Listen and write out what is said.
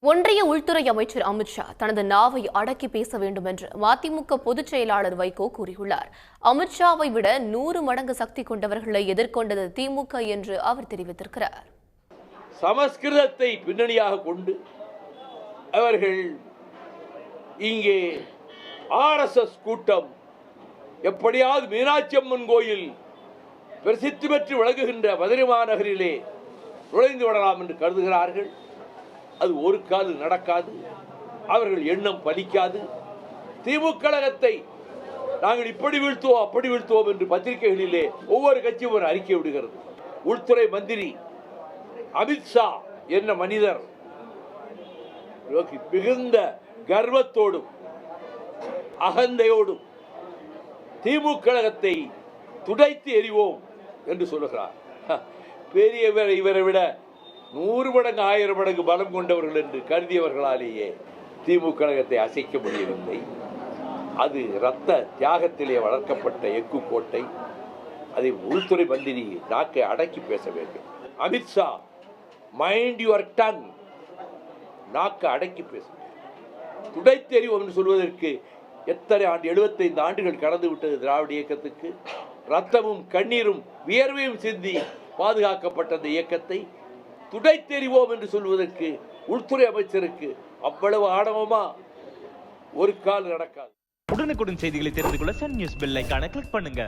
ஒன்றிய உள்துறை அமைச்சர் அமித்ஷா தனது நாவை அடக்கி பேச வேண்டும் என்று மதிமுக பொதுச் செயலாளர் வைகோ கூறியுள்ளார். அமித்ஷாவை விட 100 மடங்கு சக்தி கொண்டவர்களை எதிர்கொண்டது திமுக என்று அவர் தெரிவித்திருக்கிறார். சமஸ்கிருதத்தை பின்னணியாக கொண்டு அவர்கள் இங்கே RSS கூட்டம் எப்படியாவது மீனாட்சி அம்மன் கோயில் பிரசித்தி பெற்று விளங்குகின்ற மதுரை மாநகரிலே நுழைந்து விடலாம் என்று கருதுகிறார்கள். அது ஒரு கால் நடக்காது. அவர்கள் எண்ணம் பலிக்காது. திமுக கழகத்தை நாங்கள் இப்படி வீழ்த்துவோம் அப்படி வீழ்த்துவோம் என்று பத்திரிகைகளிலே ஒவ்வொரு கட்சியும் ஒரு அறிக்கை விடுகிறது. உள்துறை மந்திரி அமித்ஷா என்ற மனிதர் மிகுந்த கர்வத்தோடும் அகந்தையோடும் திமுக கழகத்தை துடைத்து எறிவோம் என்று சொல்லுகிறார். பெரியவர் இவரை விட 100 மடங்கு 1000 மடங்கு பலம் கொண்டவர்கள் என்று கருதியவர்களாலேயே திமுக கழகத்தை அசைக்க முடியவில்லை. அது இரத்த தியாகத்திலே வளர்க்கப்பட்ட எஃகு கோட்டை. அதை உள்துறை மந்திரி நாக்கை அடக்கி பேச வேண்டும். அமித்ஷா, மைண்ட் யுவர் டங், நாக்கை அடக்கி பேச. துடைத்தெறிவோம் என்று சொல்வதற்கு எத்தனை ஆண்டு 75 ஆண்டுகள் கடந்து விட்டது. திராவிட இயக்கத்துக்கு ரத்தமும் கண்ணீரும் வியர்வையும் சிந்தி பாதுகாக்கப்பட்ட அந்த இயக்கத்தை துடைத்தெறிவோம் என்று சொல்வதற்கு உள்துறை அமைச்சருக்கு அவ்வளவு ஆணவமா? ஒரு கால் நடக்காது. உடனுக்குடன் செய்திகளை தெரிந்து கொள்ள சன் நியூஸ் பெல் ஐகானை கிளிக் பண்ணுங்க.